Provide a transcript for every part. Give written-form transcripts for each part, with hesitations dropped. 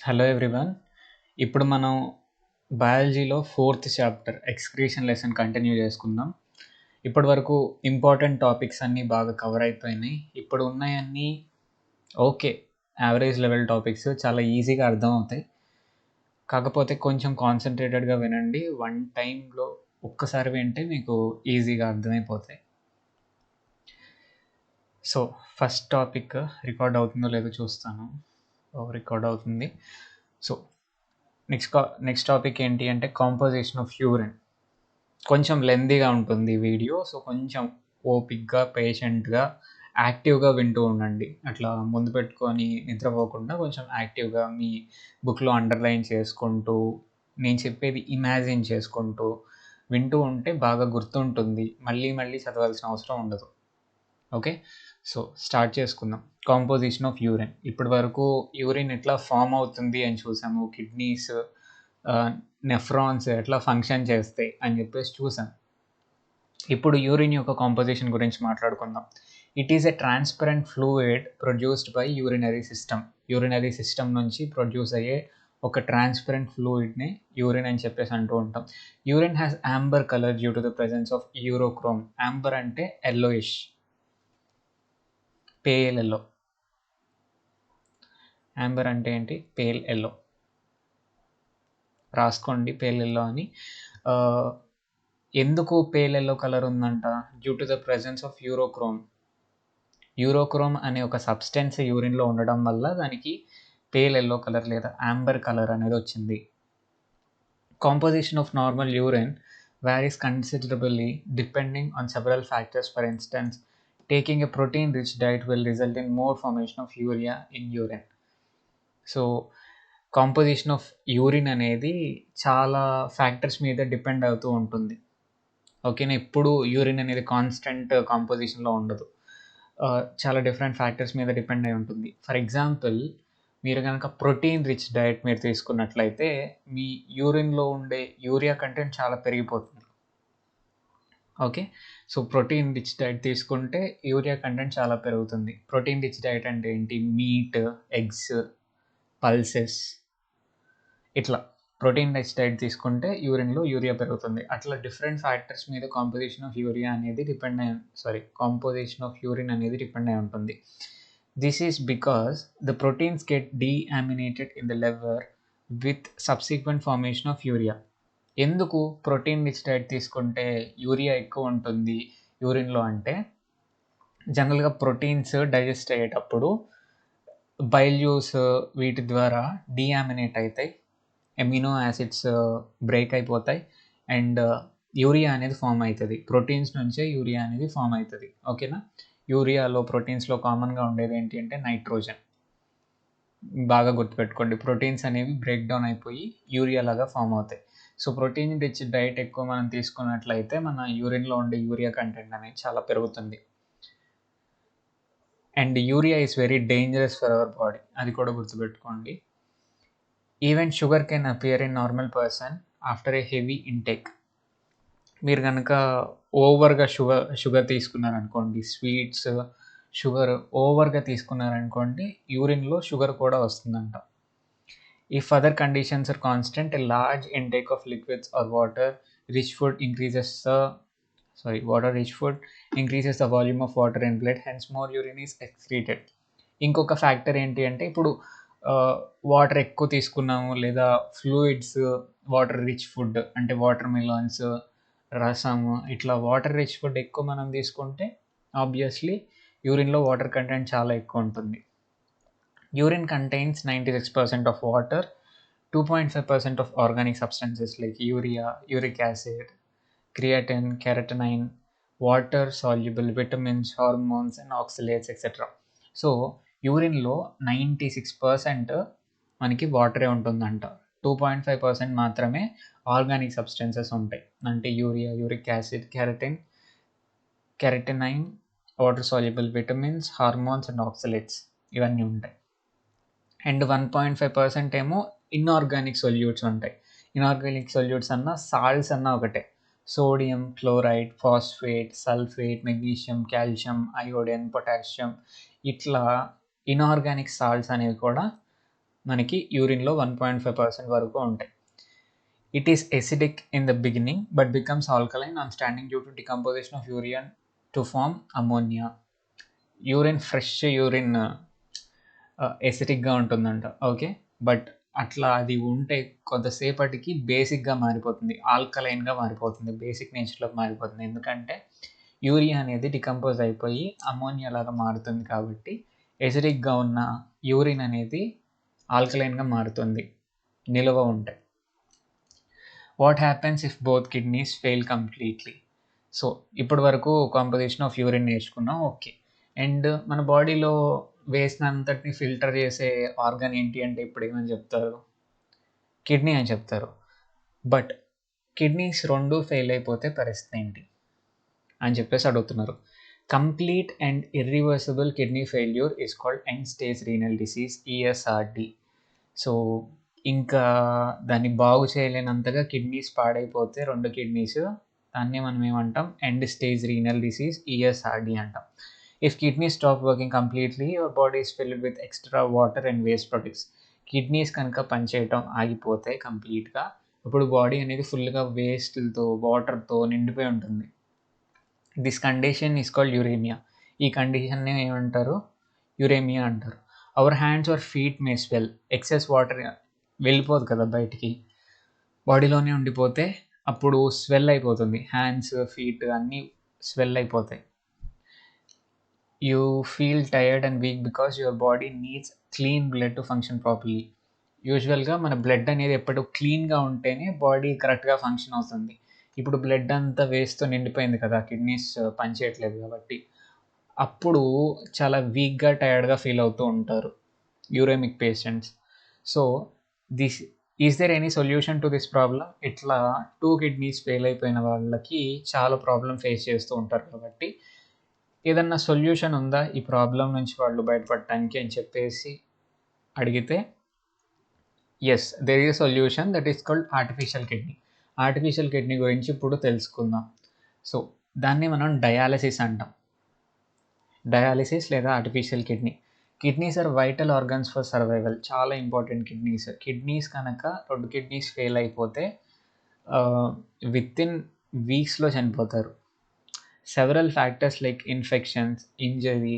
Hello everyone. ఇప్పుడు మనం బయాలజీలో 4th chapter excretion lesson continue చేసుకుందాం. ఇప్పటి వరకు ఇంపార్టెంట్ టాపిక్స్ అన్నీ బాగా కవర్ అయిపోయినాయి. ఇప్పుడు ఉన్నాయన్నీ ఓకే, యావరేజ్ లెవెల్ టాపిక్స్, చాలా ఈజీగా అర్థమవుతాయి. కాకపోతే కొంచెం కాన్సన్ట్రేటెడ్గా వినండి. వన్ టైంలో ఒక్కసారి వింటే మీకు ఈజీగా అర్థమైపోతాయి. సో ఫస్ట్ టాపిక్ రికార్డ్ అవుతుందో లేదో చూస్తాను. రికార్డ్ అవుతుంది. సో నెక్స్ట్ టాపిక్ ఏంటి అంటే కాంపోజిషన్ ఆఫ్ యూరిన్. కొంచెం లెందీగా ఉంటుంది వీడియో. సో కొంచెం ఓపిక్గా, పేషెంట్గా, యాక్టివ్గా వింటూ ఉండండి. అట్లా ముందు పెట్టుకొని నిద్రపోకుండా కొంచెం యాక్టివ్గా మీ బుక్లో అండర్లైన్ చేసుకుంటూ, నేను చెప్పేది ఇమాజిన్ చేసుకుంటూ వింటూ ఉంటే బాగా గుర్తుంటుంది. మళ్ళీ మళ్ళీ చదవాల్సిన అవసరం ఉండదు. ఓకే, సో స్టార్ట్ చేసుకుందాం. Composition of urine. ఇప్పటి వరకు యూరిన్ ఎట్లా ఫామ్ అవుతుంది అని చూసాము. కిడ్నీస్, నెఫ్రాన్స్ ఎట్లా ఫంక్షన్ చేస్తాయి అని చెప్పేసి చూసాం. ఇప్పుడు యూరిన్ యొక్క కాంపోజిషన్ గురించి మాట్లాడుకుందాం. It is a transparent fluid produced by urinary system. Urinary system నుంచి ప్రొడ్యూస్ అయ్యే ఒక ట్రాన్స్పరెంట్ ఫ్లూయిడ్ని యూరిన్ అని చెప్పేసి అంటూ ఉంటాం. Urine has Amber colour due to the presence of urochrome. Amber అంటే ఎల్లోయిష్, పేల్ ఎల్లో. యాంబర్ అంటే ఏంటి? Pale yellow. రాసుకోండి పేల్ ఎల్లో అని. ఎందుకు పేల్ ఎల్లో కలర్ ఉందంట? Due to the presence of urochrome. Urochrome అనే ఒక సబ్స్టెన్స్ యూరిన్లో ఉండడం వల్ల దానికి పేల్ ఎల్లో కలర్ లేదా యాంబర్ కలర్ అనేది వచ్చింది. Composition of normal urine varies considerably depending on several factors. For instance, taking a protein-rich diet will result in more formation of urea in urine. So composition of urine అనేది చాలా factors మీద depend అవుతూ ఉంటుంది. ఓకేనా? ఎప్పుడు urine అనేది constant కాంపోజిషన్లో ఉండదు. చాలా డిఫరెంట్ ఫ్యాక్టర్స్ మీద డిపెండ్ అయి ఉంటుంది. ఫర్ ఎగ్జాంపుల్, మీరు కనుక ప్రోటీన్ రిచ్ డయట్ మీరు తీసుకున్నట్లయితే మీ యూరిన్లో ఉండే యూరియా కంటెంట్ చాలా పెరిగిపోతుంది. Okay, so protein rich diet తీసుకుంటే యూరియా కంటెంట్ చాలా పెరుగుతుంది. ప్రోటీన్ రిచ్ డయట్ అంటే ఏంటి? మీట్, ఎగ్స్, పల్సెస్, ఇట్లా ప్రోటీన్ రిచ్ డైట్ తీసుకుంటే యూరిన్లో యూరియా పెరుగుతుంది. అట్లా డిఫరెంట్ ఫ్యాక్టర్స్ మీద కాంపోజిషన్ ఆఫ్ యూరియా అనేది కాంపోజిషన్ ఆఫ్ యూరిన్ అనేది డిపెండ్ అయి ఉంటుంది. This is because the proteins get deaminated in the liver with subsequent formation of urea. ఎందుకు ప్రోటీన్ రిచ్ డైట్ తీసుకుంటే యూరియా ఎక్కువ ఉంటుంది యూరిన్లో అంటే, జనరల్గా ప్రోటీన్స్ డైజెస్ట్ అయ్యేటప్పుడు బైల్యూస్ వీటి ద్వారా డీఅమినేట్ అవుతాయి, ఎమినో యాసిడ్స్ బ్రేక్ అయిపోతాయి, అండ్ యూరియా అనేది ఫామ్ అవుతుంది. ప్రోటీన్స్ నుంచే యూరియా అనేది ఫామ్ అవుతుంది. ఓకేనా? యూరియాలో, ప్రోటీన్స్లో కామన్గా ఉండేది ఏంటి అంటే నైట్రోజన్. బాగా గుర్తుపెట్టుకోండి, ప్రోటీన్స్ అనేవి బ్రేక్ డౌన్ అయిపోయి యూరియా లాగా ఫామ్ అవుతాయి. సో ప్రోటీన్ రిచ్ డైట్ ఎక్కువ మనం తీసుకున్నట్లయితే మన యూరిన్లో ఉండే యూరియా కంటెంట్ అనేది చాలా పెరుగుతుంది. And urea is very dangerous for our body, అది కూడా గుర్తుపెట్టుకోండి. Even sugar can appear in normal person after A heavy intake. మీరు కనుక ఓవర్గా షుగర్ తీసుకున్నారనుకోండి, స్వీట్స్, షుగర్ ఓవర్గా తీసుకున్నారనుకోండి, యూరిన్లో షుగర్ కూడా వస్తుందంట. If other conditions are constant, a large intake of liquids or water rich food increases the volume of water in blood, hence more urine is excreted. ఇంకొక factor ఏంటి అంటే, ఇప్పుడు water ఎక్కువ తీసుకున్నాము లేదా ఫ్లూయిడ్స్, వాటర్ రిచ్ ఫుడ్ అంటే watermelons, రసము, ఇట్లా వాటర్ రిచ్ ఫుడ్ ఎక్కువ మనం తీసుకుంటే ఆబ్వియస్లీ యూరిన్లో వాటర్ కంటెంట్ చాలా ఎక్కువ ఉంటుంది. Urine contains 96% of water, 2.5% of organic substances like urea, uric acid, creatine, creatinine, water soluble vitamins, hormones and oxalates etcetera. So యూరిన్లో 96% మనకి వాటరే ఉంటుందంట. 2.5% మాత్రమే ఆర్గానిక్ సబ్స్టెన్సెస్ ఉంటాయి. అంటే urea, uric acid, creatinine, water soluble vitamins, hormones and oxalates ఇవన్నీ ఉంటాయి. And 1.5% ఏమో ఇన్ఆర్గానిక్ సొల్యూట్స్ ఉంటాయి. ఇన్ఆర్గానిక్ సొల్యూట్స్ అన్న సాల్ట్స్ అన్న ఒకటే. Sodium, chloride, phosphate, sulphate, magnesium, calcium, iodine, potassium, ఇట్లా ఇన్ఆర్గానిక్ సాల్ట్స్ అనేవి కూడా మనకి యూరిన్లో 1.5% వరకు ఉంటాయి. It is acidic in the beginning but becomes alkaline on standing due to decomposition of urea to form ammonia. Fresh urine ఎసిడిక్గా ఉంటుందంట. Okay, but అట్లా అది ఉంటే కొంతసేపటికి బేసిక్గా మారిపోతుంది, ఆల్కలైన్గా మారిపోతుంది, బేసిక్ నేచర్లోకి మారిపోతుంది. ఎందుకంటే యూరియా అనేది డికంపోజ్ అయిపోయి అమోనియా లాగా మారుతుంది కాబట్టి ఎసిడిక్గా ఉన్న యూరిన్ అనేది ఆల్కలైన్గా మారుతుంది నిల్వ ఉంటే. What happens if both kidneys fail completely? So ఇప్పటి వరకు కాంపోజిషన్ ఆఫ్ యూరిన్ నేర్చుకున్నాం, ఓకే. అండ్ మన బాడీలో వేస్ట్ అంతటిని ఫిల్టర్ చేసే ఆర్గాన్ ఏంటి అంటే ఇప్పుడు ఏమని చెప్తారు? కిడ్నీ అని చెప్తారు. బట్ కిడ్నీస్ 2 ఫెయిల్ అయిపోతే పరిస్థితి ఏంటి అని చెప్పేసి అడుగుతున్నారు. Complete and irreversible kidney failure is called end stage renal disease, ESRD. So ఇంకా దాన్ని బాగు చేయలేనంతగా కిడ్నీస్ పాడైపోతే 2 కిడ్నీస్, దాన్ని మనం ఏమంటాం? End stage renal disease, ESRD అంటాం. If kidneys stop working completely your body is filled with extra water and waste products. Kidneys కనుక పనిచేయటం ఆగిపోతే కంప్లీట్గా, ఇప్పుడు బాడీ అనేది ఫుల్గా వేస్ట్లతో వాటర్తో నిండిపోయి ఉంటుంది. This condition is called uraemia. ఈ కండిషన్ని ఏమంటారు? యురేమియా అంటారు. Our hands or feet may swell. Excess water వెళ్ళిపోదు కదా బయటికి, బాడీలోనే ఉండిపోతే అప్పుడు స్వెల్ అయిపోతుంది. హ్యాండ్స్, ఫీట్ అన్నీ స్వెల్ అయిపోతాయి. You feel tired and weak because your body needs clean blood to function properly. యూజువల్గా మన బ్లడ్ అనేది ఎప్పుడు క్లీన్గా ఉంటేనే బాడీ కరెక్ట్గా ఫంక్షన్ అవుతుంది. ఇప్పుడు బ్లడ్ అంతా వేస్ట్తో నిండిపోయింది కదా, కిడ్నీస్ పనిచేయట్లేదు కాబట్టి అప్పుడు చాలా వీక్గా, టైర్డ్గా ఫీల్ అవుతూ ఉంటారు uraemic patients. So is there any solution to this problem? ఇట్లా 2 కిడ్నీస్ ఫెయిల్ అయిపోయిన వాళ్ళకి చాలా ప్రాబ్లం ఫేస్ చేస్తూ ఉంటారు కాబట్టి ఏదన్నా సొల్యూషన్ ఉందా ఈ ప్రాబ్లం నుంచి వాళ్ళు బయటపడటానికి అని చెప్పేసి అడిగితే, yes, there is solution that is called artificial kidney. Artificial kidney గురించి ఇప్పుడు తెలుసుకుందాం. సో దాన్ని మనం డయాలసిస్ అంటాం. డయాలిసిస్ లేదా artificial kidney. Kidneys are vital organs for survival. చాలా ఇంపార్టెంట్ కిడ్నీస్ కనుక 2 కిడ్నీస్ ఫెయిల్ అయిపోతే వితిన్ వీక్స్లో చనిపోతారు. Several factors like infections, injury,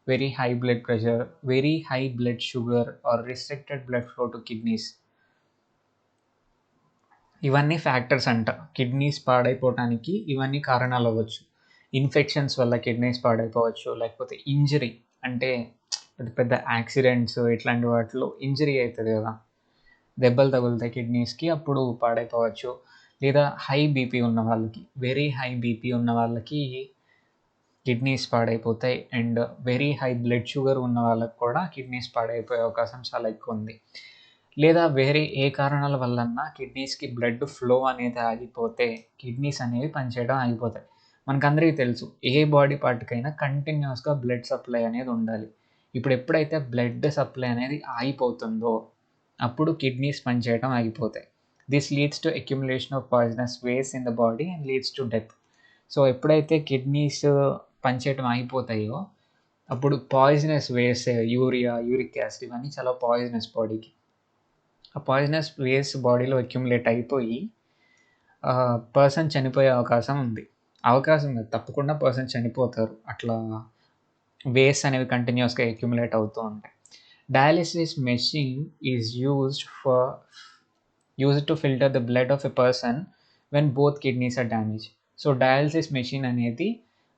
very high blood pressure, very high blood sugar or restricted blood flow to kidneys, ఇవన్నీ factors అంట. కిడ్నీస్ పాడైపోవటానికి ఇవన్నీ కారణాలు అవ్వచ్చు. ఇన్ఫెక్షన్స్ వల్ల కిడ్నీస్ పాడైపోవచ్చు, లేకపోతే ఇంజరీ అంటే పెద్ద పెద్ద యాక్సిడెంట్స్ ఇట్లాంటి వాటిలో ఇంజరీ అవుతుంది కదా, దెబ్బలు తగులుతాయి కిడ్నీస్కి, అప్పుడు పాడైపోవచ్చు. లేదా హై బీపీ ఉన్న వాళ్ళకి, వెరీ హై బీపీ ఉన్న వాళ్ళకి కిడ్నీస్ పాడైపోతాయి. And very high blood sugar ఉన్న వాళ్ళకి కూడా కిడ్నీస్ పాడైపోయే అవకాశం చాలా ఎక్కువ ఉంది. లేదా వేరే ఏ కారణాల వల్లన్నా కిడ్నీస్కి బ్లడ్ ఫ్లో అనేది ఆగిపోతే కిడ్నీస్ అనేవి పనిచేయడం ఆగిపోతాయి. మనకందరికీ తెలుసు, ఏ బాడీ పార్ట్కైనా కంటిన్యూస్గా బ్లడ్ సప్లై అనేది ఉండాలి. ఇప్పుడు ఎప్పుడైతే బ్లడ్ సప్లై అనేది ఆగిపోతుందో అప్పుడు కిడ్నీస్ పనిచేయడం ఆగిపోతాయి. This leads to accumulation of poisonous waste in the body and leads to death. So ఎప్పుడైతే కిడ్నీస్ పనిచేయడం ఆగిపోతాయో అప్పుడు పాయిజనస్ వేస్ట్, యూరిక్ యాసిడ్, ఇవన్నీ చాలా పాయిజనస్ బాడీకి. ఆ పాయిజనస్ వేస్ట్ బాడీలో అక్యుములేట్ అయిపోయి పర్సన్ చనిపోయే అవకాశం ఉంది. అవకాశం కాదు, తప్పకుండా పర్సన్ చనిపోతారు అట్లా వేస్ట్ అనేవి కంటిన్యూస్గా అక్యుములేట్ అవుతూ ఉంటాయి. Dialysis machine is used to filter the blood of a person when both kidneys are damage. So dialysis machine అనేది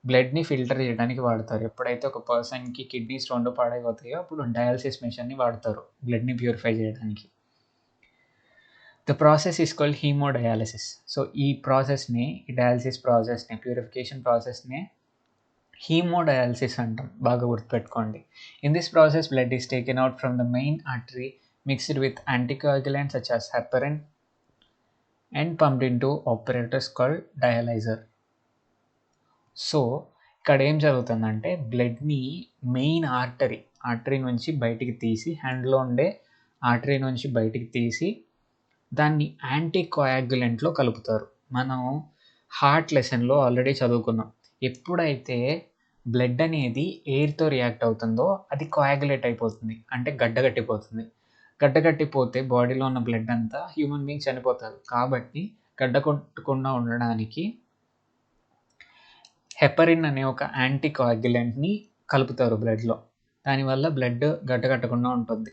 బ్లడ్ని ఫిల్టర్ చేయడానికి వాడతారు. ఎప్పుడైతే ఒక పర్సన్కి కిడ్నీస్ 2 పాడైపోతాయో అప్పుడు డయాలిసిస్ మెషిన్ని వాడతారు బ్లడ్ని ప్యూరిఫై చేయడానికి. The process is called haemodialysis. So ఈ డయాలిసిస్ ప్రాసెస్ని, ప్యూరిఫికేషన్ ప్రాసెస్ని హీమోడయాలిసిస్ అంటాం, బాగా గుర్తుపెట్టుకోండి. In this process blood is taken out from the main artery, mixed with anticoagulants such as heparin and pumped into apparatus called dialyser. So ఇక్కడ ఏం జరుగుతుందంటే బ్లడ్ని main artery నుంచి బయటికి తీసి, హ్యాండ్లో ఉండే ఆర్టరీ నుంచి బయటికి తీసి దాన్ని యాంటీకోయాగులెంట్లో కలుపుతారు. మనం హార్ట్ లెసన్లో ఆల్రెడీ చదువుకున్నాం, ఎప్పుడైతే బ్లడ్ అనేది ఎయిర్తో రియాక్ట్ అవుతుందో అది కోయాగులేట్ అయిపోతుంది, అంటే గడ్డగట్టిపోతుంది. గడ్డకట్టిపోతే బాడీలో ఉన్న బ్లడ్ అంతా హ్యూమన్ బీయింగ్ చనిపోతారు. కాబట్టి గడ్డ కొట్టకుండా ఉండడానికి హెపరిన్ అనే ఒక యాంటీ కోయాగ్యులెంట్‌ని కలుపుతారు బ్లడ్‌లో. దానివల్ల బ్లడ్ గడ్డకట్టకుండా ఉంటుంది.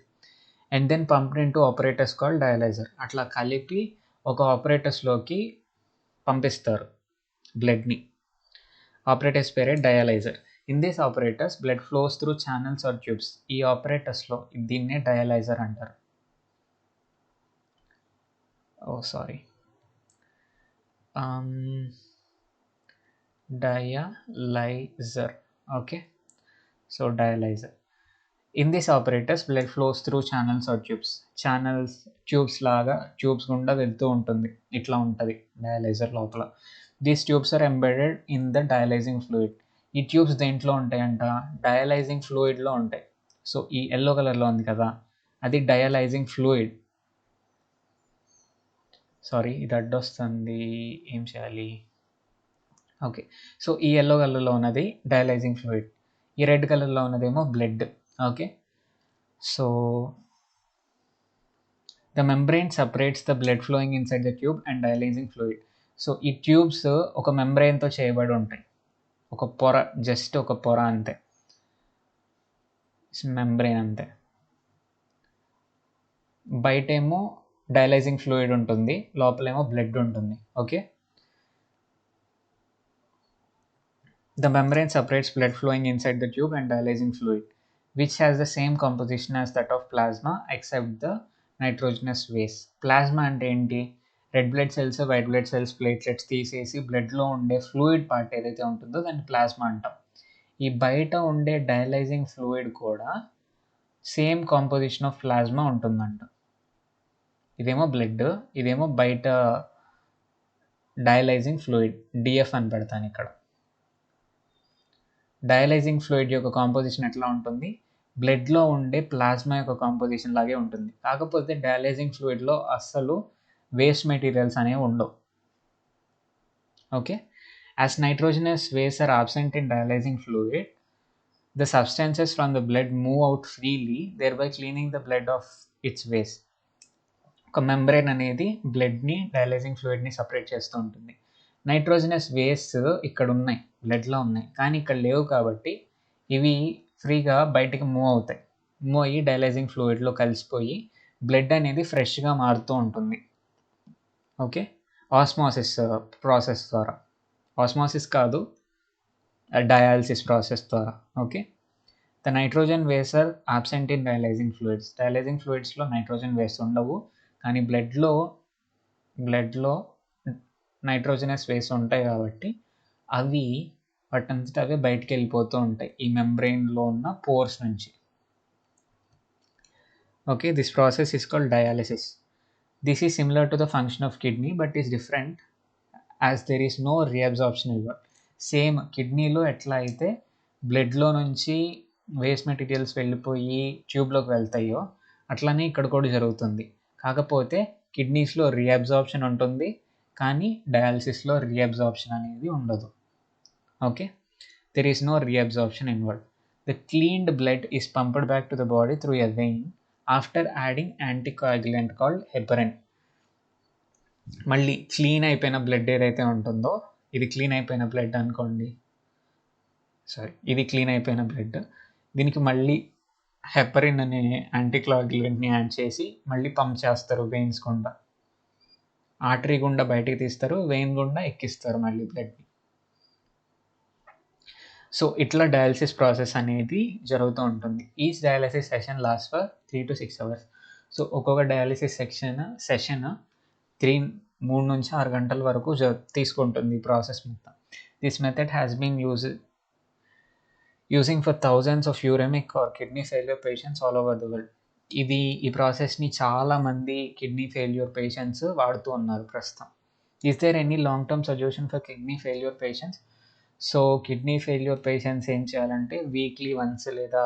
And then pumped into apparatus called dialyser. అట్లా కలిపి ఒక ఆపరేటర్స్‌లోకి పంపిస్తారు బ్లడ్‌ని. ఆపరేటర్స్ పేరే dialyser. In this apparatus blood flows through channels or tubes. ఈ ఆపరేటర్స్‌లో దీన్నే డయాలైజర్ అంటారు. Dialyzer. Okay, so dialyzer. In this apparatus blood flows through channels or tubes. Tubes లాగా ట్యూబ్స్ గుండా వెళ్తూ ఉంటుంది. ఇట్లా ఉంటుంది డయాలైజర్ లోపల. These tubes are embedded in the dialysing fluid. ఈ ట్యూబ్స్ దేంట్లో ఉంటాయంట, డయాలైజింగ్ ఫ్లూయిడ్లో ఉంటాయి. సో ఈ ఎల్లో కలర్లో ఉంది కదా, అది డయాలైజింగ్ ఫ్లూయిడ్. సారీ, ఇది అడ్డొస్తుంది, ఏం చేయాలి? ఓకే, సో ఈ ఎల్లో కలర్లో ఉన్నది డయాలైజింగ్ ఫ్లూయిడ్, ఈ రెడ్ కలర్లో ఉన్నదేమో blood. Okay, so the membrane separates the blood flowing inside the tube and dialysing fluid. So ఈ ట్యూబ్స్ ఒక మెంబ్రెయిన్తో చేయబడి ఉంటాయి. ఒక పొర, జస్ట్ ఒక పొర అంతే, మెంబ్రెయిన్ అంతే. బయటేమో డయాలైజింగ్ ఫ్లూయిడ్ ఉంటుంది, లోపలేమో బ్లడ్ ఉంటుంది. Okay, the membrane separates blood flowing inside the tube and dialysing fluid, which has the same composition as that of plasma except the nitrogenous base. Plasma అంటే ఏంటి? Red blood cells, white blood cells, platelets తీసేసి బ్లడ్లో ఉండే fluid part ఏదైతే ఉంటుందో దాన్ని plasma అంటాం. ఈ బయట ఉండే డయాలైజింగ్ ఫ్లూయిడ్ కూడా సేమ్ కాంపోజిషన్ ఆఫ్ ప్లాస్మా ఉంటుందంట. ఇదేమో బ్లడ్, ఇదేమో బయట డయాలైజింగ్ ఫ్లూయిడ్, డిఎఫ్ అని పెడతాను ఇక్కడ. డయాలైజింగ్ ఫ్లూయిడ్ యొక్క కాంపోజిషన్ ఎట్లా ఉంటుంది? బ్లడ్లో ఉండే ప్లాస్మా యొక్క కాంపోజిషన్ లాగే ఉంటుంది. కాకపోతే డయాలైజింగ్ ఫ్లూయిడ్లో అస్సలు వేస్ట్ మెటీరియల్స్ అనేవి ఉండవు. Okay, as nitrogenous waste are absent in dialysing fluid, the substances from the blood move out freely, there by cleaning the blood of it's వేస్. ఒక మెంబ్రెయిన్ అనేది బ్లడ్ని, డయాలైజింగ్ ఫ్లూయిడ్ని సపరేట్ చేస్తూ ఉంటుంది. నైట్రోజనస్ వేస్ ఇక్కడ ఉన్నాయి, బ్లడ్లో ఉన్నాయి, కానీ ఇక్కడ లేవు కాబట్టి ఇవి ఫ్రీగా బయటికి మూవ్ అవుతాయి. మూవ్ అయ్యి డయాలైజింగ్ ఫ్లూయిడ్లో కలిసిపోయి బ్లడ్ అనేది ఫ్రెష్గా మారుతూ ఉంటుంది. ఓకే, ఆస్మోసిస్ ప్రాసెస్ ద్వారా, ఆస్మోసిస్ కాదు, డయాలసిస్ ప్రాసెస్ ద్వారా. ఓకే, ద నైట్రోజన్ వేస్ are absent in dialysing fluids. Dialysing ఫ్లూయిడ్స్లో నైట్రోజన్ వేస్ ఉండవు, కానీ బ్లడ్లో నైట్రోజనస్ వేస్ ఉంటాయి కాబట్టి అవి వాటంతట అవే బయటికి వెళ్ళిపోతూ ఉంటాయి ఈ మెంబ్రెయిన్లో ఉన్న పోర్స్ నుంచి. Okay, this process is called dialysis. This is similar to the function of kidney but is different as there is no reabsorption involved. Same కిడ్నీలో ఎట్లా అయితే బ్లడ్లో నుంచి వేస్ట్ మెటీరియల్స్ వెళ్ళిపోయి ట్యూబ్లోకి వెళ్తాయో అట్లానే ఇక్కడ కూడా జరుగుతుంది. కాకపోతే కిడ్నీస్లో రీఅబ్జార్ప్షన్ ఉంటుంది, కానీ డయాలసిస్లో రీఅబ్జార్ప్షన్ అనేది ఉండదు. Okay, there is no reabsorption involved. The cleaned blood is pumped back to the body through a vein after adding anticoagulant called heparin. మళ్ళీ క్లీన్ అయిపోయిన బ్లడ్ ఏదైతే ఉంటుందో, ఇది క్లీన్ అయిపోయిన బ్లడ్ అనుకోండి, ఇది క్లీన్ అయిపోయిన బ్లడ్, దీనికి మళ్ళీ హెపరిన్ అనే యాంటీకోయాగులెంట్ని యాడ్ చేసి మళ్ళీ పంప్ చేస్తారు వెయిన్స్ గుండా. ఆర్టరీ గుండా బయటికి తీస్తారు, వెయిన్ గుండా ఎక్కిస్తారు మళ్ళీ బ్లడ్ని. సో ఇట్లా డయాలసిస్ ప్రాసెస్ అనేది జరుగుతూ ఉంటుంది. Each dialysis session last for 3 to 6 hours. So ఒక్కొక్క డయాలసిస్ సెషన్ 3 నుంచి 6 గంటల వరకు తీసుకుంటుంది ఈ ప్రాసెస్ మొత్తం. This method has been using for thousands of uraemic or kidney failure patients all over the world. ఈ ప్రాసెస్ని చాలామంది కిడ్నీ ఫెయిల్యూర్ పేషెంట్స్ వాడుతూ ఉన్నారు ప్రస్తుతం. Is there any long term solution for kidney failure patients? So kidney failure patients ఏం చేయాలంటే weekly once, లేదా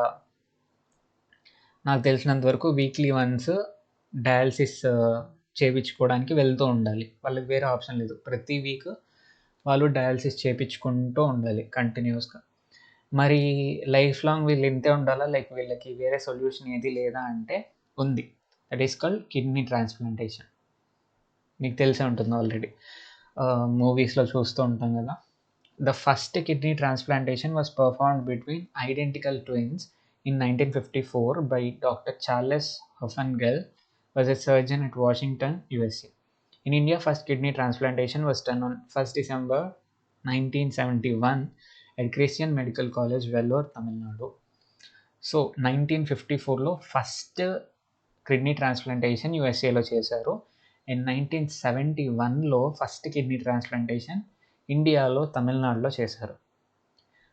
నాకు తెలిసినంత వరకు వీక్లీ వన్స్ డయాలసిస్ చేయించుకోవడానికి వెళ్తూ ఉండాలి. వాళ్ళకి వేరే ఆప్షన్ లేదు. ప్రతి వీక్ వాళ్ళు డయాలసిస్ చేయించుకుంటూ ఉండాలి కంటిన్యూస్గా. మరి లైఫ్ లాంగ్ వీళ్ళు ఇంతే ఉండాలా, లైక్ వీళ్ళకి వేరే సొల్యూషన్ ఏది లేదా అంటే ఉంది. That is called kidney transplantation. మీకు తెలిసే ఉంటుంది ఆల్రెడీ, మూవీస్లో చూస్తూ ఉంటాం కదా. The first kidney transplantation was performed between identical twins in 1954 by Dr. Charles Hoffengel, was a surgeon at Washington, USA. In India, first kidney transplantation was done on 1st December 1971 at Christian Medical College, Vellore, Tamil Nadu. So 1954లో first kidney transplantation యూఎస్ఏలో చేశారు. And 1971లో first kidney transplantation ఇండియాలో తమిళనాడులో చేశారు.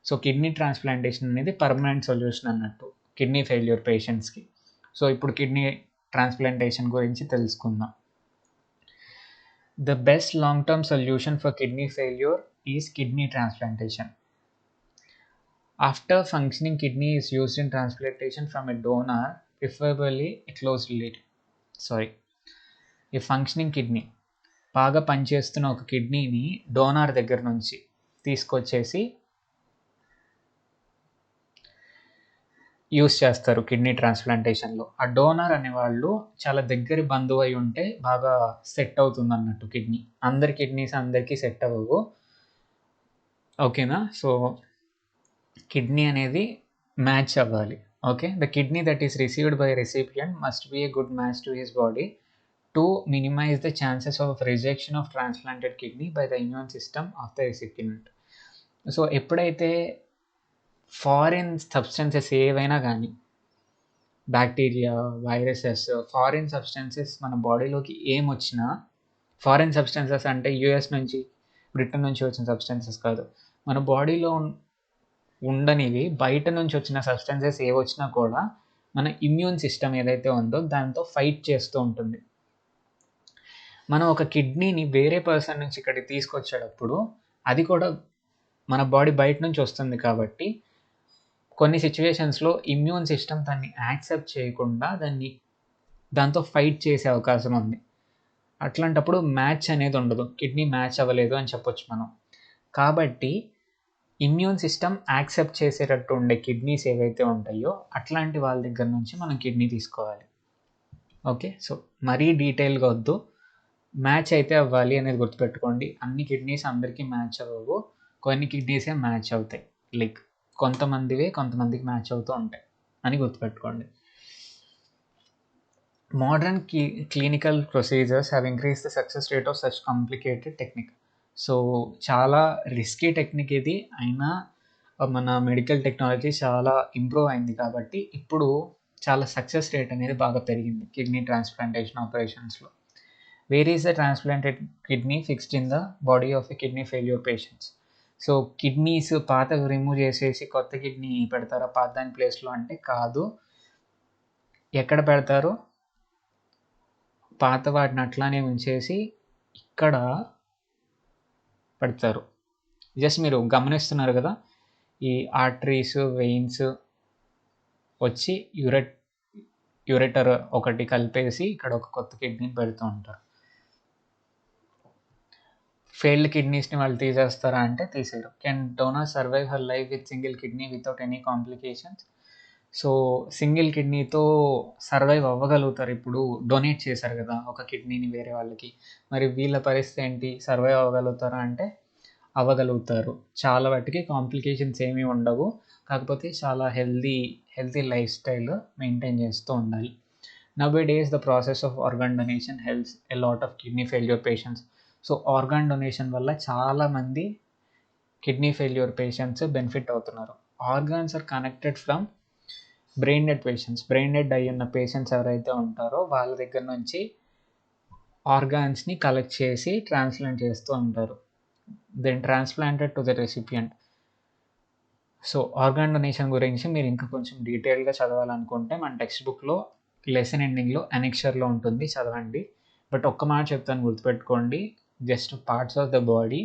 So kidney transplantation అనేది permanent solution అన్నట్టు kidney failure పేషెంట్స్కి. సో ఇప్పుడు కిడ్నీ ట్రాన్స్ప్లాంటేషన్ గురించి తెలుసుకుందాం. The best long term solution for kidney failure is kidney transplantation. After functioning kidney is used in transplantation from a donor, preferably a close relative. A functioning kidney, బాగా పనిచేస్తున్న ఒక కిడ్నీని donor దగ్గర నుంచి తీసుకొచ్చేసి use చేస్తారు kidney ట్రాన్స్ప్లాంటేషన్లో. ఆ donor అనేవాళ్ళు చాలా దగ్గర బంధువు అయి ఉంటే బాగా సెట్ అవుతుంది అన్నట్టు కిడ్నీ. అందరి కిడ్నీస్ అందరికీ సెట్ అవ్వవు, ఓకేనా. సో కిడ్నీ అనేది మ్యాచ్ అవ్వాలి. Okay, the kidney that is received by recipient must be a good match to his body to minimise the chances of rejection of transplanted kidney by the immune system of the recipient. So ఎప్పుడైతే foreign substances ఏవైనా కానీ, bacteria, viruses, foreign substances మన బాడీలోకి ఏమొచ్చినా, foreign substances అంటే US నుంచి, Britain నుంచి వచ్చిన సబ్స్టెన్సెస్ కాదు, మన బాడీలో ఉండనివి బయట నుంచి వచ్చిన సబ్స్టెన్సెస్ ఏవొచ్చినా కూడా మన ఇమ్యూన్ సిస్టమ్ ఏదైతే ఉందో దాంతో ఫైట్ చేస్తూ ఉంటుంది. మనం ఒక కిడ్నీని వేరే పర్సన్ నుంచి ఇక్కడికి తీసుకొచ్చేటప్పుడు అది కూడా మన బాడీ బయట నుంచి వస్తుంది కాబట్టి కొన్ని సిచ్యువేషన్స్లో ఇమ్యూన్ సిస్టమ్ దాన్ని యాక్సెప్ట్ చేయకుండా దాంతో ఫైట్ చేసే అవకాశం ఉంది. అట్లాంటప్పుడు మ్యాచ్ అనేది ఉండదు, కిడ్నీ మ్యాచ్ అవ్వలేదు అని చెప్పొచ్చు మనం. కాబట్టి ఇమ్యూన్ సిస్టమ్ యాక్సెప్ట్ చేసేటట్టు ఉండే కిడ్నీస్ ఏవైతే ఉంటాయో అట్లాంటి వాళ్ళ దగ్గర నుంచి మనం కిడ్నీ తీసుకోవాలి. ఓకే, సో మరీ డీటెయిల్గా వద్దు, మ్యాచ్ అయితే అవ్వాలి అనేది గుర్తుపెట్టుకోండి. అన్ని కిడ్నీస్ అందరికీ మ్యాచ్ అవ్వవు, కొన్ని కిడ్నీసే మ్యాచ్ అవుతాయి. లైక్ కొంతమందివే కొంతమందికి మ్యాచ్ అవుతూ ఉంటాయి అని గుర్తుపెట్టుకోండి. Modern clinical procedures have increase the success rate of such complicated technique. So చాలా రిస్కీ టెక్నిక్ ఇది, అయినా మన మెడికల్ టెక్నాలజీ చాలా ఇంప్రూవ్ అయింది కాబట్టి ఇప్పుడు చాలా సక్సెస్ రేట్ అనేది బాగా పెరిగింది కిడ్నీ ట్రాన్స్ప్లాంటేషన్ ఆపరేషన్స్లో. Where is the transplanted kidney fixed in the body of a kidney failure patients. So kidneys పాతవి రిమూవ్ చేసేసి కొత్త కిడ్నీ పెడతారా పాత దాని ప్లేస్లో అంటే కాదు. ఎక్కడ పెడతారు, పాత వాటిని అట్లానే ఉంచేసి ఇక్కడ పెడతారు. జస్ట్ మీరు గమనిస్తున్నారు కదా, ఈ ఆర్టరీస్, వెయిన్స్ వచ్చి యూరెటర్ ఒకటి కలిపేసి ఇక్కడ ఒక కొత్త కిడ్నీని పెడుతూ ఉంటారు. ఫెయిల్డ్ కిడ్నీస్ని వాళ్ళు తీసేస్తారా అంటే తీసేయరు. Can donor survive her life with single kidney without any complications. So single కిడ్నీతో సర్వైవ్ అవ్వగలుగుతారు. ఇప్పుడు డొనేట్ చేశారు కదా ఒక కిడ్నీని వేరే వాళ్ళకి, మరి వీళ్ళ పరిస్థితి ఏంటి, సర్వైవ్ అవ్వగలుగుతారా అంటే అవ్వగలుగుతారు. చాలా వాటికి కాంప్లికేషన్స్ ఏమీ ఉండవు, కాకపోతే చాలా హెల్తీ లైఫ్ స్టైల్ మెయింటైన్ చేస్తూ ఉండాలి. Nowadays the process of organ donation helps a lot of kidney failure patients. So organ donation వల్ల చాలామంది కిడ్నీ ఫెయిల్యూర్ పేషెంట్స్ బెనిఫిట్ అవుతున్నారు. Organs are connected from brain dead patients. Brain dead అయ్యి ఉన్న patients ఎవరైతే ఉంటారో వాళ్ళ దగ్గర నుంచి ఆర్గాన్స్ని కలెక్ట్ చేసి ట్రాన్స్ప్లాంట్ చేస్తూ ఉంటారు. Then transplanted to the recipient. So organ donation గురించి మీరు ఇంకా కొంచెం డీటెయిల్గా చదవాలనుకుంటే మన టెక్స్ట్ బుక్లో లెసన్ ఎండింగ్లో అనెక్షర్లో ఉంటుంది, చదవండి. బట్ ఒక్క మాట చెప్తాను గుర్తుపెట్టుకోండి, just parts of the body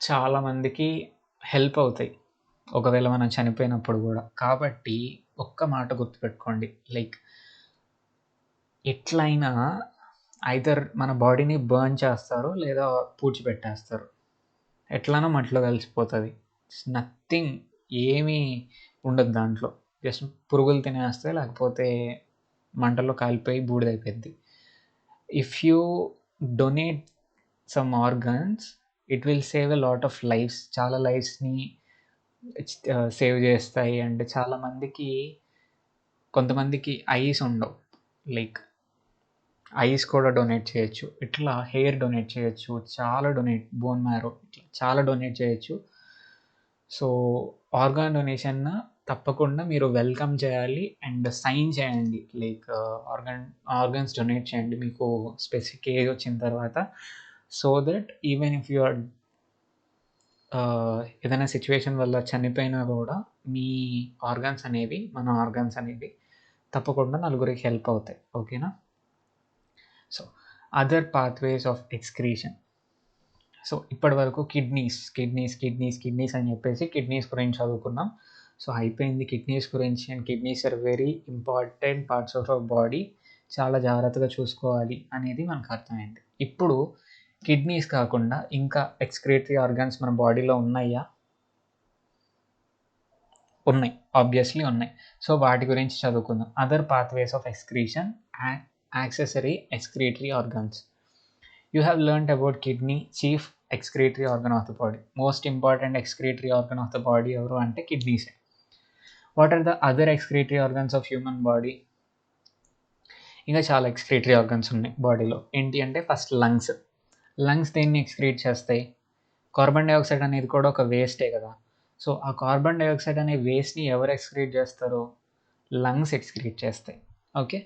చాలామందికి హెల్ప్ అవుతాయి ఒకవేళ మనం చనిపోయినప్పుడు కూడా. కాబట్టి ఒక్క మాట గుర్తుపెట్టుకోండి, లైక్ ఎట్లయినా ఐదర్ మన బాడీని బర్న్ చేస్తారు లేదా పూడ్చిపెట్టేస్తారు, ఎట్లానో మట్లో కలిసిపోతుంది. నథింగ్, ఏమీ ఉండదు దాంట్లో. జస్ట్ పురుగులు తినేస్తాయి, లేకపోతే మంటల్లో కాలిపోయి బూడిదైపోద్ది. If you donate some organs, it will save a lot of lifes. చాలా లైఫ్స్ని సేవ్ చేస్తాయి. అండ్ చాలామందికి, కొంతమందికి ఐస్ ఉండవు, లైక్ ఐస్ కూడా డొనేట్ చేయొచ్చు. ఇట్లా హెయిర్ డొనేట్ చేయొచ్చు, చాలా డొనేట్, బోన్ మ్యారో, ఇట్లా చాలా డొనేట్ చేయొచ్చు. సో ఆర్గాన్ డొనేషన్ తప్పకుండా మీరు వెల్కమ్ చేయాలి అండ్ సైన్ చేయండి, లైక్ ఆర్గన్స్ డొనేట్ చేయండి మీకు స్పెసిఫిక్ ఏజ్ వచ్చిన తర్వాత. So that even if you are ఏదైనా సిచ్యువేషన్ వల్ల చనిపోయినా కూడా మీ ఆర్గాన్స్ అనేవి, మన ఆర్గాన్స్ అనేవి తప్పకుండా నలుగురికి హెల్ప్ అవుతాయి. ఓకేనా? So other pathways of excretion. So ఇప్పటి వరకు కిడ్నీస్ అని చెప్పేసి కిడ్నీస్ గురించి చదువుకున్నాం. సో అయిపోయింది కిడ్నీస్ గురించి. And kidneys are very important parts of our body, చాలా జాగ్రత్తగా చూసుకోవాలి అనేది మనకు అర్థమైంది. ఇప్పుడు కిడ్నీస్ కాకుండా ఇంకా ఎక్స్క్రీటరీ ఆర్గాన్స్ మన బాడీలో ఉన్నాయా? ఉన్నాయి, ఆబ్వియస్లీ ఉన్నాయి. సో వాటి గురించి చదువుకుందాం. Other pathways of excretion and accessory excretory organs. You have learnt about kidney, chief excretory organ of the body. Most important excretory organ of the body ఎవరు అంటే kidneys. What are the other excretory organs of human body? ఇంకా చాలా excretory organs ఉన్నాయి బాడీలో. ఏంటి అంటే first lungs దేన్ని excrete చేస్తాయి? కార్బన్ డైఆక్సైడ్ అనేది కూడా ఒక వేస్టే కదా. సో ఆ కార్బన్ డైఆక్సైడ్ అనే వేస్ట్ని ఎవరు ఎక్స్క్రీట్ చేస్తారు? లంగ్స్ ఎక్స్క్రీట్ చేస్తాయి. ఓకే.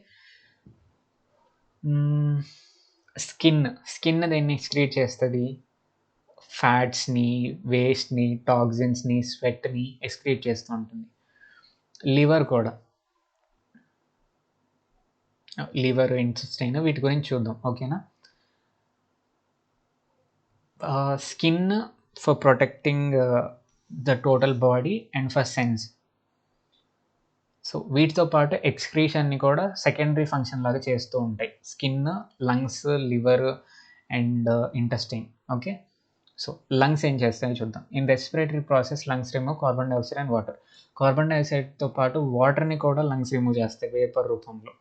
స్కిన్ దేన్ని ఎక్స్క్రీట్ చేస్తుంది? ఫ్యాట్స్ని, వేస్ట్ని, టాక్సిన్స్ని, స్వెట్ని ఎక్స్క్రీట్ చేస్తూ ఉంటుంది. లివర్ కూడా, లివర్, ఇంటెస్టైన్, వీటి గురించి చూద్దాం. ఓకేనా? Skin for protecting the total body and for sense. So వీటితో పాటు ఎక్స్క్రీషన్ని కూడా సెకండరీ ఫంక్షన్ లాగా చేస్తూ ఉంటాయి skin, lungs, liver and intestine. Okay. So lungs ఏం చేస్తాయో చూద్దాం. In respiratory process lungs remove carbon dioxide and water. Carbon డైఆక్సైడ్తో పాటు వాటర్ని కూడా లంగ్స్ రిమూవ్ చేస్తాయి వేపర్ రూపంలో.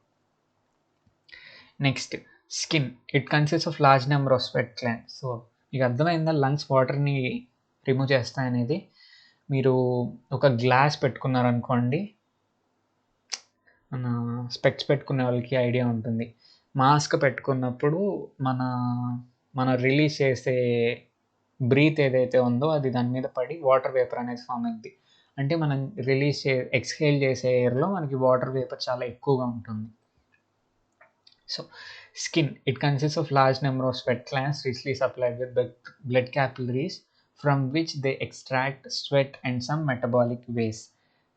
Next skin. It consist of large number of sweat glands. So మీకు అర్థమైందా లంగ్స్ వాటర్ని రిమూవ్ చేస్తాయనేది? మీరు ఒక గ్లాస్ పెట్టుకున్నారనుకోండి, మన స్పెక్ట్స్ పెట్టుకునే వాళ్ళకి ఐడియా ఉంటుంది. మాస్క్ పెట్టుకున్నప్పుడు మన రిలీజ్ చేసే బ్రీత్ ఏదైతే ఉందో అది దాని మీద పడి వాటర్ వేపర్ అనేది ఫామ్ అయింది. అంటే మనం ఎక్స్హేల్ చేసే ఎయిర్లో మనకి వాటర్ వేపర్ చాలా ఎక్కువగా ఉంటుంది. So skin. It consist of large number of sweat glands richly supplied with blood capillaries from which they extract sweat and some metabolic waste.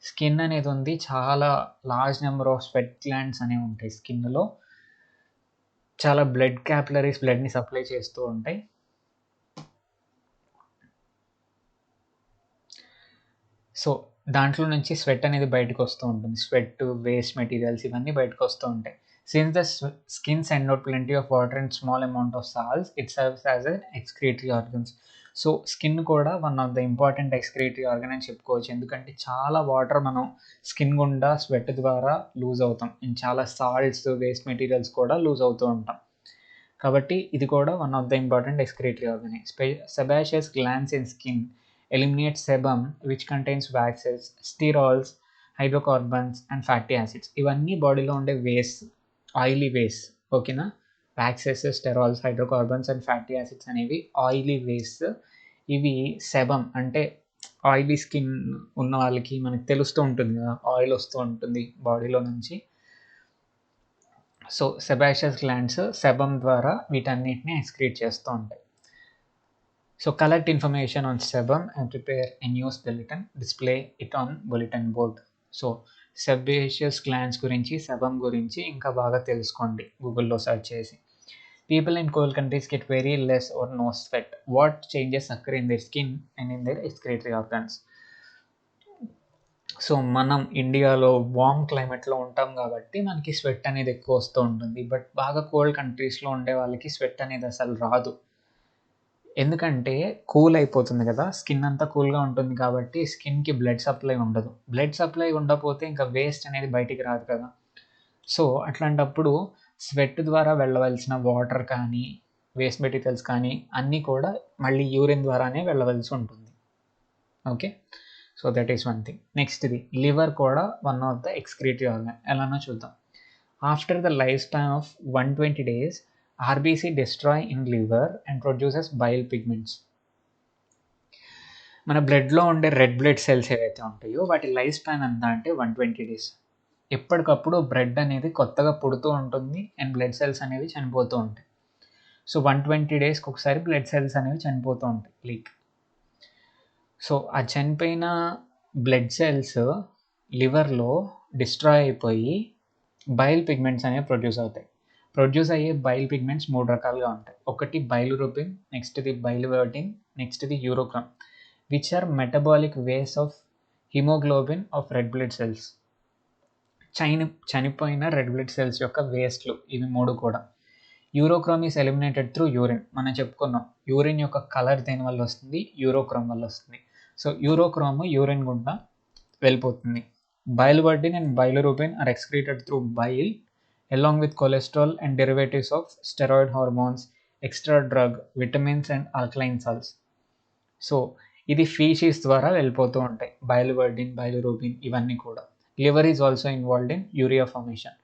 Skin అనేది ఉంది, చాలా large number of sweat glands అనేవి ఉంటాయి స్కిన్లో. చాలా blood capillaries బ్లడ్ని supply చేస్తూ ఉంటాయి. So దాంట్లో నుంచి స్వెట్ అనేది బయటకు వస్తూ ఉంటుంది. స్వెట్, వేస్ట్ మెటీరియల్స్ ఇవన్నీ బయటకు వస్తూ ఉంటాయి. Since the skin send out plenty of water and small amount of salts, it serves as a excretory organs. So skin కూడా one of the important excretory organ అని చెప్పుకోవచ్చు. ఎందుకంటే చాలా వాటర్ మనం స్కిన్ గుండా స్వెట్ ద్వారా లూజ్ అవుతాం. And చాలా సాల్ట్స్, వేస్ట్ మెటీరియల్స్ కూడా లూజ్ అవుతూ ఉంటాం. కాబట్టి ఇది కూడా one of the important excretory organ. Sebaceous glands in skin eliminate sebum which contains waxes, sterols, hydrocarbons and fatty acids. ఇవన్నీ బాడీలో ఉండే వేస్ట్, ఆయిలీ వేస్ట్. ఓకేనా? Waxes, sterols, hydrocarbons and fatty acids అనేవి ఆయిలీ వేస్ట్. ఇవి sebum అంటే oily skin ఉన్న వాళ్ళకి మనకి తెలుస్తూ ఉంటుంది కదా, ఆయిల్ వస్తూ ఉంటుంది బాడీలో నుంచి. సో సెబాషియస్ గ్లాండ్స్ సెబమ్ ద్వారా వీటన్నిటిని ఎక్స్క్రీట్ చేస్తూ ఉంటాయి. So collect information on sebum and prepare a news bulletin. Display it on bulletin board. So sebaceous glands గురించి, sebum గురించి ఇంకా బాగా తెలుసుకోండి గూగుల్లో సెర్చ్ చేసి. People in cold countries get very less or no sweat. What changes occur in their skin and in their excretory organs? So మనం ఇండియాలో warm క్లైమేట్లో ఉంటాం కాబట్టి మనకి స్వెట్ అనేది ఎక్కువ వస్తూ ఉంటుంది. బట్ బాగా కోల్డ్ కంట్రీస్లో ఉండే వాళ్ళకి స్వెట్ అనేది అసలు రాదు. ఎందుకంటే కూల్ అయిపోతుంది కదా, స్కిన్ అంతా కూల్గా ఉంటుంది కాబట్టి స్కిన్కి బ్లడ్ సప్లై ఉండదు. బ్లడ్ సప్లై ఉండకపోతే ఇంకా వేస్ట్ అనేది బయటికి రాదు కదా. సో అట్లాంటప్పుడు స్వెట్ ద్వారా వెళ్ళవలసిన వాటర్ కానీ వేస్ట్ మెటీరియల్స్ కానీ అన్నీ కూడా మళ్ళీ యూరిన్ ద్వారానే వెళ్ళవలసి ఉంటుంది. Okay, so that is one thing. నెక్స్ట్ది లివర్ కూడా one of the excretory organ. ఎలానో చూద్దాం. After the life span of 120 days, RBC destroy in liver and produces bile pigments. మన బ్లడ్లో ఉండే రెడ్ బ్లడ్ సెల్స్ ఏవైతే ఉంటాయో వాటి లైఫ్ స్పాన్ ఎంత అంటే 120 days. ఎప్పటికప్పుడు బ్లడ్ అనేది కొత్తగా పుడుతూ ఉంటుంది అండ్ బ్లడ్ సెల్స్ అనేవి చనిపోతూ ఉంటాయి. సో 120 daysకి ఒకసారి బ్లడ్ సెల్స్ అనేవి చనిపోతూ ఉంటాయి లైక్. సో ఆ చనిపోయిన బ్లడ్ సెల్స్ లివర్లో డిస్ట్రాయ్ అయిపోయి బైల్ పిగ్మెంట్స్ అనేవి ప్రొడ్యూస్ అవుతాయి. ప్రొడ్యూస్ అయ్యే బైల్ పిగ్మెంట్స్ 3 రకాలుగా ఉంటాయి. ఒకటి బైలురుబిన్, నెక్స్ట్ది బైలువర్టిన్, నెక్స్ట్ది యూరోక్రమ్, విచ్ ఆర్ మెటబాలిక్ వేస్ of haemoglobin of red blood cells. చనిపోయిన రెడ్ బ్లడ్ సెల్స్ యొక్క వేస్ట్లు ఇవి 3 కూడా. Urochrome is eliminated through urine. మనం చెప్పుకున్నాం యూరిన్ యొక్క కలర్ దేని వల్ల వస్తుంది, యూరోక్రోమ్ వల్ల వస్తుంది. సో యూరోక్రోమ్ యూరిన్ గుండా వెళ్ళిపోతుంది. Biliverdin and bilirubin are excreted through bile along with cholesterol and derivatives of steroid hormones, extra drug, vitamins and alkaline salts. So ఇది ఫీషీస్ ద్వారా వెళ్ళిపోతూ ఉంటాయి బైలివర్డిన్, బైలిరూబిన్ ఇవన్నీ కూడా. Liver is also involved in urea formation.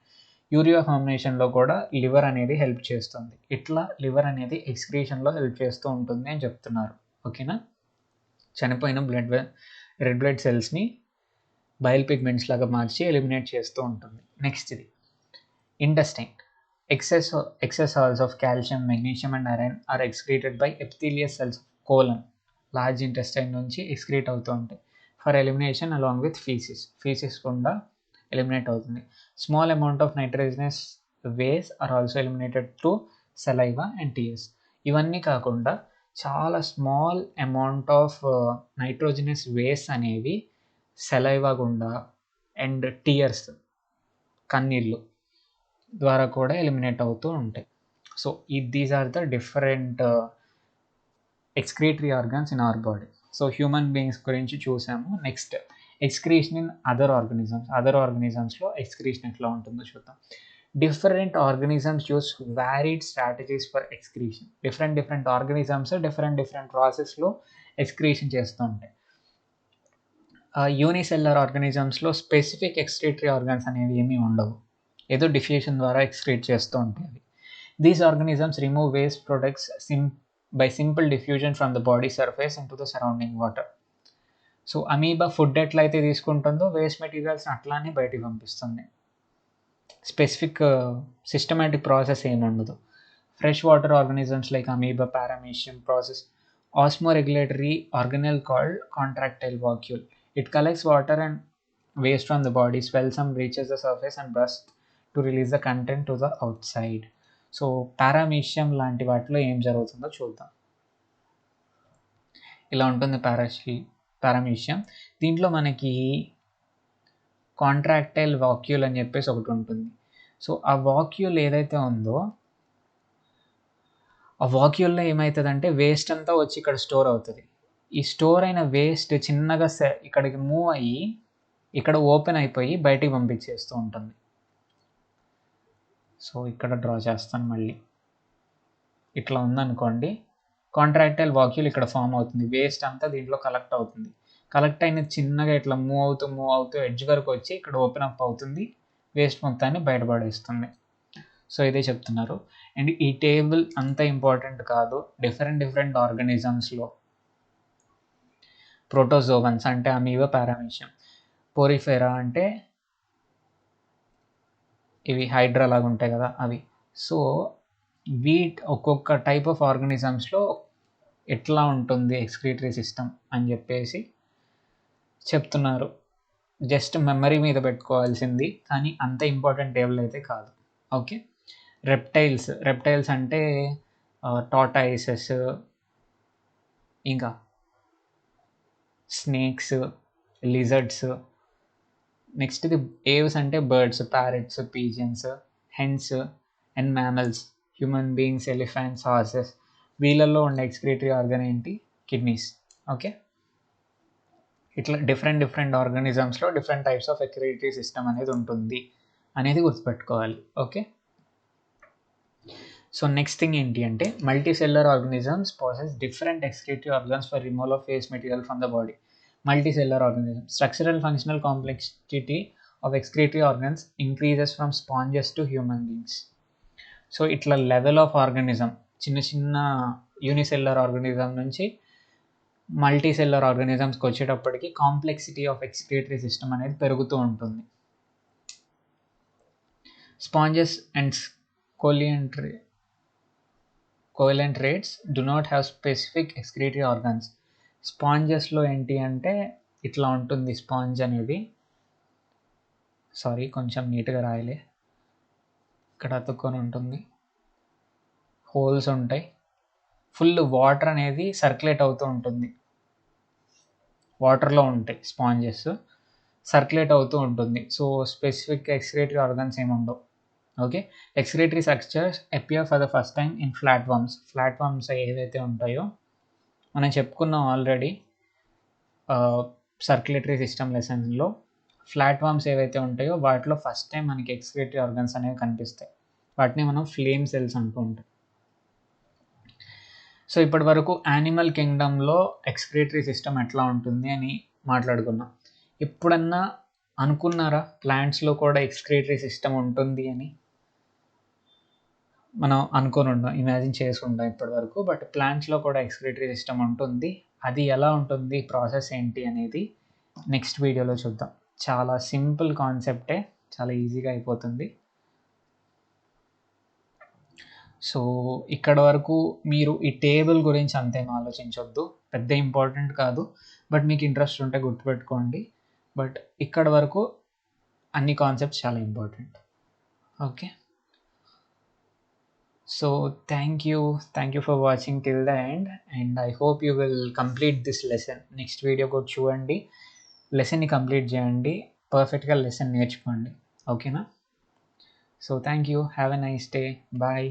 Urea ఫార్మేషన్లో కూడా liver అనేది help చేస్తుంది. ఇట్లా లివర్ అనేది ఎక్స్క్రీషన్లో హెల్ప్ చేస్తూ ఉంటుంది అని చెప్తున్నారు. ఓకేనా. చనిపోయిన రెడ్ బ్లడ్ సెల్స్ని బైల్ పిగ్మెంట్స్ లాగా మార్చి ఎలిమినేట్ చేస్తూ ఉంటుంది. నెక్స్ట్ది intestine. Excess salts of calcium, magnesium and iron are excreted by epithelial cells of colon. Large intestine నుంచి ఎక్స్క్రీట్ అవుతూ ఉంటాయి for elimination along with faeces కూడా ఎలిమినేట్ అవుతుంది. Small amount of nitrogenous waste are also eliminated through saliva and tears. ఇవన్నీ కాకుండా చాలా small amount of nitrogenous waste అనేవి saliva గుండా అండ్ టీయర్స్ కన్నీళ్ళు ద్వారా కూడా ఎలిమినేట్ అవుతూ ఉంటాయి. So these are the different excretory organs in our body. So human beings గురించి చూసాము. నెక్స్ట్ ఎక్స్క్రీషన్ ఇన్ అదర్ ఆర్గనిజమ్స్లో ఎక్స్క్రీషన్ ఎట్లా ఉంటుందో చూద్దాం. Different organisms use varied strategies for excretion. Different organisms different ప్రాసెస్లో ఎక్స్క్రీషన్ చేస్తూ ఉంటాయి. యూనిసెల్యులర్ ఆర్గానిజమ్స్లో స్పెసిఫిక్ ఎక్స్క్రీటరీ ఆర్గన్స్ అనేవి ఏమీ ఉండవు, ఏదో డిఫ్యూషన్ ద్వారా ఎక్స్క్రీట్ చేస్తూ ఉంటాయి అవి. These organisms remove waste products by simple diffusion from the body surface in to the surrounding water. So amoeba food ఎట్లయితే తీసుకుంటుందో వేస్ట్ మెటీరియల్స్ని అట్లానే బయటికి పంపిస్తుంది. స్పెసిఫిక్ సిస్టమాటిక్ ప్రాసెస్ ఏమి ఉండదు. Fresh water organisms like amoeba, paramecium process osmoregulatory organelle called contractile vacuole. It collects water and waste from the body, swells some, reaches the surface and bursts to release the content to the outside. So paramecium లాంటి వాటిలో ఏం జరుగుతుందో చూద్దాం. ఇలా ఉంటుంది paramecium. దీంట్లో మనకి contractile vacuole అని చెప్పేసి ఒకటి ఉంటుంది. సో ఆ వాక్యూల్ ఏదైతే ఉందో ఆ వాక్యూల్లో ఏమవుతుందంటే వేస్ట్ అంతా వచ్చి ఇక్కడ స్టోర్ అవుతుంది. ఈ స్టోర్ అయిన వేస్ట్ చిన్నగా ఇక్కడికి మూవ్ అయ్యి ఇక్కడ ఓపెన్ అయిపోయి బయటికి పంపించేస్తూ ఉంటుంది. సో ఇక్కడ డ్రా చేస్తాను మళ్ళీ. ఇట్లా ఉందనుకోండి, కాంట్రాక్టైల్ వాక్యూల్ ఇక్కడ ఫామ్ అవుతుంది. వేస్ట్ అంతా దీంట్లో కలెక్ట్ అవుతుంది. కలెక్ట్ అయిన చిన్నగా ఇట్లా మూవ్ అవుతూ ఎడ్జ్ వరకు వచ్చి ఇక్కడ ఓపెన్ అప్ అవుతుంది, వేస్ట్ మొత్తాన్ని బయటపడేస్తుంది. సో ఇదే చెప్తున్నారు. అండ్ ఈ టేబుల్ అంత ఇంపార్టెంట్ కాదు. డిఫరెంట్ ఆర్గానిజమ్స్లో ప్రోటోజోవన్స్ అంటే అమీబా, పారామీషియం, పోరిఫెరా అంటే ఇవి హైడ్రా లాగా ఉంటాయి కదా అవి. సో ఒక్కొక్క టైప్ ఆఫ్ ఆర్గానిజమ్స్లో ఎట్లా ఉంటుంది ఎక్స్క్రీటరీ సిస్టమ్ అని చెప్పేసి చెప్తున్నారు. జస్ట్ మెమరీ మీద పెట్టుకోవాల్సింది, కానీ అంత ఇంపార్టెంట్ టేబుల్ అయితే కాదు. ఓకే. రెప్టైల్స్ అంటే టార్టాయిసెస్, ఇంకా స్నేక్స్, లిజర్డ్స్. నెక్స్ట్ది ఏవ్స్ అంటే birds, parrots, pigeons, hens and mammals, human beings, elephants, horses, వీళ్ళల్లో ఉండే ఎక్స్క్రీటరీ ఆర్గన్ ఏంటి? కిడ్నీస్. ఓకే, ఇట్లా డిఫరెంట్ ఆర్గానిజమ్స్లో different types of excretory system అనేది ఉంటుంది అనేది గుర్తుపెట్టుకోవాలి. ఓకే, సో నెక్స్ట్ థింగ్ ఏంటి అంటే multicellular organisms process different excretory organs for removal of waste material from the body. Multicellular organism structural functional complexity of excretory organs increases from sponges to human beings. So ఇట్లా level of organism చిన్న unicellular organism నుంచి multicellular ఆర్గానిజమ్స్కి వచ్చేటప్పటికి complexity of excretory system అనేది పెరుగుతూ ఉంటుంది. Sponges and coelenterates do not have specific excretory organs. స్పాంజెస్లో ఏంటి అంటే ఇట్లా ఉంటుంది స్పాంజ్ అనేది, సారీ కొంచెం నీట్గా రాయలే, ఇక్కడ అతుక్కొని ఉంటుంది, హోల్స్ ఉంటాయి, ఫుల్ వాటర్ అనేది సర్క్యులేట్ అవుతూ ఉంటుంది, వాటర్లో ఉంటాయి స్పాంజెస్, సర్క్యులేట్ అవుతూ ఉంటుంది. సో స్పెసిఫిక్ ఎక్స్క్రీటరీ ఆర్గన్స్ ఏమి ఉండవు. Okay, excretory structures appear for the first time in flat worms ఏవైతే ఉంటాయో మనం చెప్పుకున్నాం ఆల్రెడీ సర్క్యులేటరీ సిస్టమ్ లెసన్లో. ఫ్లాట్ వామ్స్ ఏవైతే ఉంటాయో వాటిలో ఫస్ట్ టైం మనకి ఎక్స్క్రీటరీ ఆర్గన్స్ అనేవి కనిపిస్తాయి. వాటిని మనం ఫ్లేమ్ సెల్స్ అంటూ ఉంటాం. సో ఇప్పటి వరకు యానిమల్ కింగ్డమ్లో ఎక్స్క్రీటరీ సిస్టమ్ ఎట్లా ఉంటుంది అని మాట్లాడుకున్నాం. ఎప్పుడన్నా అనుకున్నారా ప్లాంట్స్లో కూడా ఎక్స్క్రీటరీ సిస్టమ్ ఉంటుంది అని? మనం అనుకొని ఉంటాం, ఇమాజిన్ చేసుకుంటాం ఇప్పటి వరకు. బట్ ప్లాంట్స్లో కూడా ఎక్స్క్రీటరీ సిస్టమ్ ఉంటుంది. అది ఎలా ఉంటుంది, ప్రాసెస్ ఏంటి అనేది నెక్స్ట్ వీడియోలో చూద్దాం. చాలా సింపుల్ కాన్సెప్టే, చాలా ఈజీగా అయిపోతుంది. సో ఇక్కడ వరకు మీరు ఈ టేబుల్ గురించి అంతేం ఆలోచించొద్దు, పెద్ద ఇంపార్టెంట్ కాదు, బట్ మీకు ఇంట్రెస్ట్ ఉంటే గుర్తుపెట్టుకోండి. బట్ ఇక్కడ వరకు అన్ని కాన్సెప్ట్స్ చాలా important. Okay, so thank you for watching till the end, and I hope you will complete this lesson. Next video ko chudandi, lesson ni complete cheyandi, perfect ga lesson నేర్చుకోండి. ఓకేనా? So thank you, have a nice day, bye.